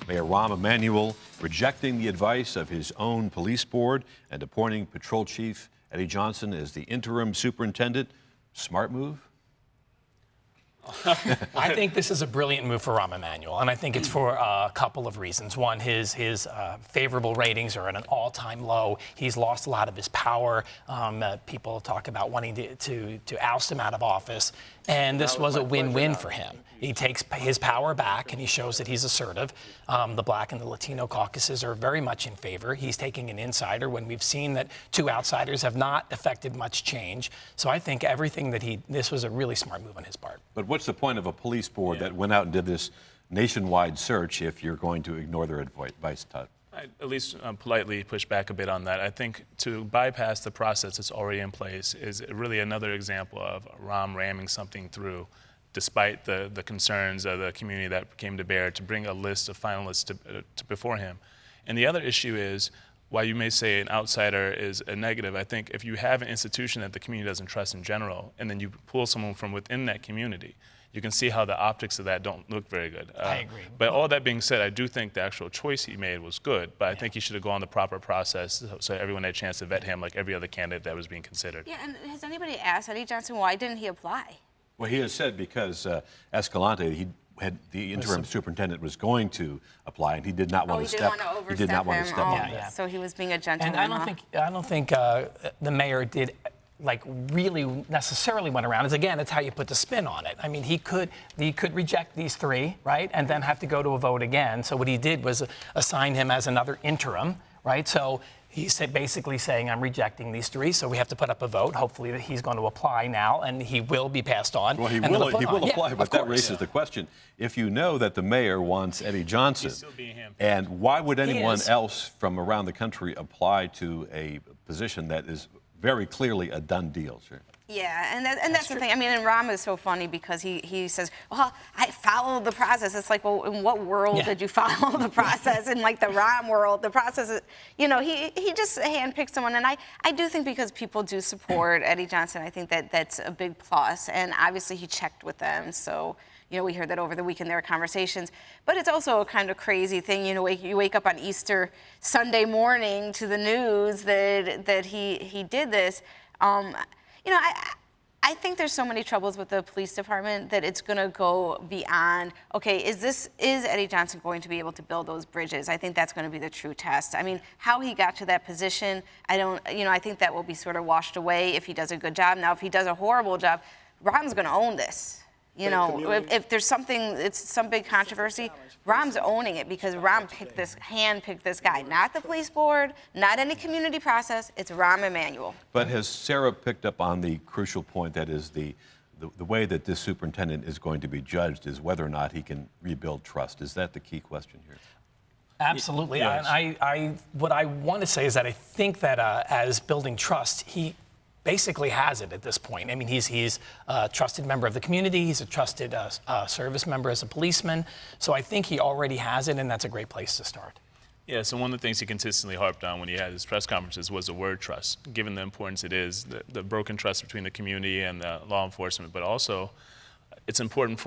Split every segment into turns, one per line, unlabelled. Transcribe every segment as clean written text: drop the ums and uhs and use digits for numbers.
Mayor Rahm Emanuel rejecting the advice of his own police board and appointing Patrol Chief Eddie Johnson as the interim superintendent. Smart move?
I think this is a brilliant move for Rahm Emanuel, and I think it's for a couple of reasons. One, his favorable ratings are at an all-time low. He's lost a lot of his power. People talk about wanting to oust him out of office, and this was a win-win for him. He takes his power back, and he shows that he's assertive. The Black and the Latino caucuses are very much in favor. He's taking an insider when we've seen that two outsiders have not affected much change. So I think everything that this was a really smart move on his part.
But what's the point of a police board that went out and did this nationwide search if you're going to ignore their advice, Todd?
I at least politely push back a bit on that. I think to bypass the process that's already in place is really another example of Rahm ramming something through, despite the concerns of the community that came to bear, to bring a list of finalists to before him. And the other issue is, while you may say an outsider is a negative, I think if you have an institution that the community doesn't trust in general, and then you pull someone from within that community, you can see how the optics of that don't look very good.
I agree.
But all that being said, I do think the actual choice he made was good, but I think he should have gone the proper process so everyone had a chance to vet him like every other candidate that was being considered.
Yeah, and has anybody asked Eddie Johnson why didn't he apply?
Well, he has said because Escalante, the interim superintendent was going to apply, and he did not want to step.
He did not want to
step on
that. So he was being a gentleman.
And I don't think the mayor did really necessarily went around. It's how you put the spin on it. I mean, he could reject these three, right, and then have to go to a vote again. So what he did was assign him as another interim, right? So he said basically saying, I'm rejecting these three, so we have to put up a vote. Hopefully that he's going to apply now, and he will be passed on.
Well, he will apply, but that raises the question. If you know that the mayor wants Eddie Johnson, and why would anyone else from around the country apply to a position that is very clearly a done deal? Sure.
Yeah, and that's the thing. I mean, and Rahm is so funny because he says, well, I followed the process. It's like, well, in what world did you follow the process? In like the Rahm world, the process is, he just handpicked someone. And I do think because people do support Eddie Johnson, I think that's a big plus. And obviously he checked with them. So, we heard that over the weekend there were conversations. But it's also a kind of crazy thing. You wake up on Easter Sunday morning to the news that he did this. I think there's so many troubles with the police department that it's going to go beyond, okay, is Eddie Johnson going to be able to build those bridges? I think that's going to be the true test. I mean, how he got to that position, I think that will be sort of washed away if he does a good job. Now, if he does a horrible job, Rahm's going to own this. If there's it's some big controversy, Rahm's owning it because Rahm handpicked this guy, not the police board, not any community process. It's Rahm Emanuel.
But has Sarah picked up on the crucial point that is the way that this superintendent is going to be judged is whether or not he can rebuild trust? Is that the key question here?
Absolutely.
Yes.
What I want to say is that I think that as building trust, he basically has it at this point. I mean, he's a trusted member of the community. He's a trusted service member as a policeman. So I think he already has it, and that's a great place to start.
Yeah, so one of the things he consistently harped on when he had his press conferences was the word trust, given the importance it is, the broken trust between the community and law enforcement. But also, it's important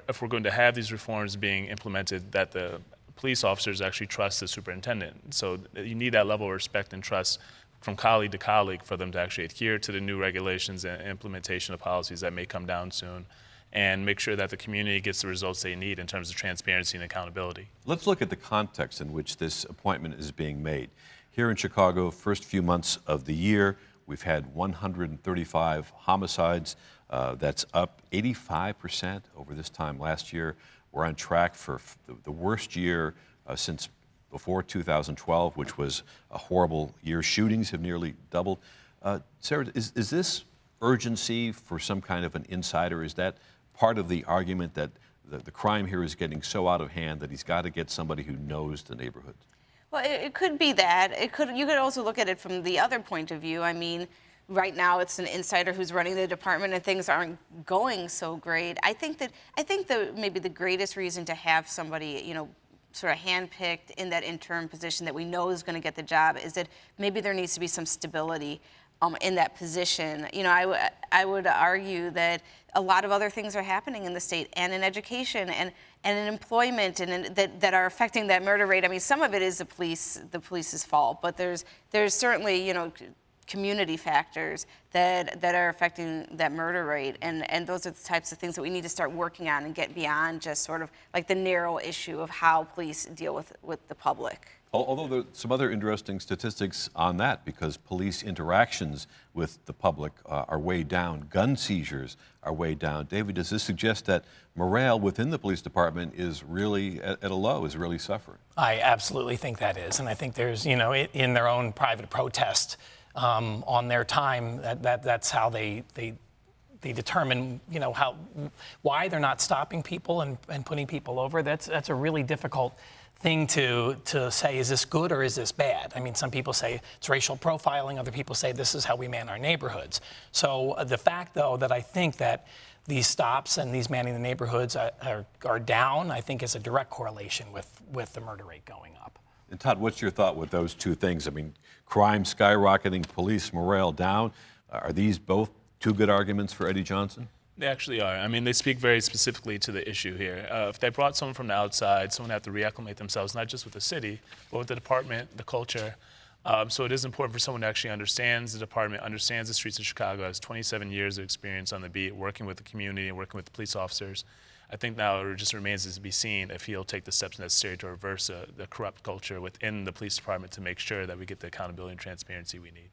if we're going to have these reforms being implemented, that the police officers actually trust the superintendent. So you need that level of respect and trust from colleague to colleague for them to actually adhere to the new regulations and implementation of policies that may come down soon, and make sure that the community gets the results they need in terms of transparency and accountability.
Let's look at the context in which this appointment is being made. Here in Chicago, first few months of the year, we've had 135 homicides. That's up 85% over this time last year. We're on track for the worst year since before 2012, which was a horrible year. Shootings have nearly doubled. Sarah, is this urgency for some kind of an insider? Is that part of the argument that the crime here is getting so out of hand that he's got to get somebody who knows the neighborhood?
Well, it could be that. You could also look at it from the other point of view. I mean, right now it's an insider who's running the department and things aren't going so great. I think maybe the greatest reason to have somebody, sort of handpicked in that interim position that we know is going to get the job is that maybe there needs to be some stability. in that position. You know, I would argue that a lot of other things are happening in the state and in education and in employment that are affecting that murder rate. I mean, some of it is the police's fault, but there's certainly, you know, community factors that are affecting that murder rate, and those are the types of things that we need to start working on and get beyond just sort of like the narrow issue of how police deal with the public.
Although there are some other interesting statistics on that, because police interactions with the public are way down, gun seizures are way down. David, does this suggest that morale within the police department is really at a low, is really suffering?
I absolutely think that is, and I think there's, you know, in their own private protest on their time, that's how they determine, you know, why they're not stopping people and putting people over. That's a really difficult thing to say, is this good or is this bad? I mean, some people say it's racial profiling, other people say this is how we man our neighborhoods. So the fact, though, that I think that these stops and these manning the neighborhoods are down, I think is a direct correlation with the murder rate going up.
And Todd, what's your thought with those two things? I mean, crime skyrocketing, police morale down. Are these both two good arguments for Eddie Johnson?
They actually are. I mean, they speak very specifically to the issue here. If they brought someone from the outside, someone had to reacclimate themselves, not just with the city, but with the department, the culture. So it is important for someone who actually understands the department, understands the streets of Chicago, has 27 years of experience on the beat, working with the community and working with the police officers. I think now it just remains to be seen if he'll take the steps necessary to reverse the corrupt culture within the police department to make sure that we get the accountability and transparency we need.